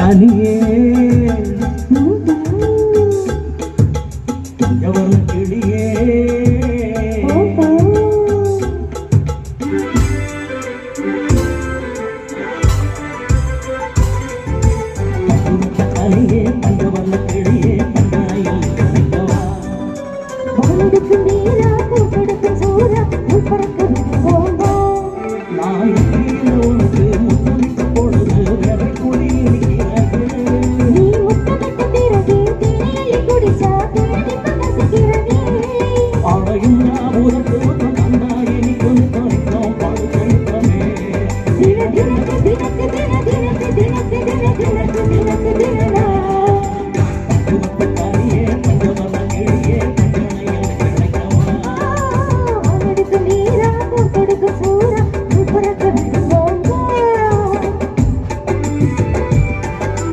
தனியே எவன் கிளியே தனியே எவன் கிளியே கண்டாயில் கண்டவா அவனுக்கு நீரா கூட்டெடுத்து சூரா உட்பறக்க போவா நான் உனக்கு முத்தமிட்ட பொழுது வெறை கொடி இருக்கிறது நீ முத்தமிட்ட பிறகு தேனியை குடிச்சா தேடி பசிக்கிறதே ஆடையும் ஞாபகத்து கண்டாயினி கொஞ்சம் படுக்கணுமே தினக்கு தினக்கு தினக்கு தினக்கு தினக்கு தினக்கு தினக்கு தினக்கு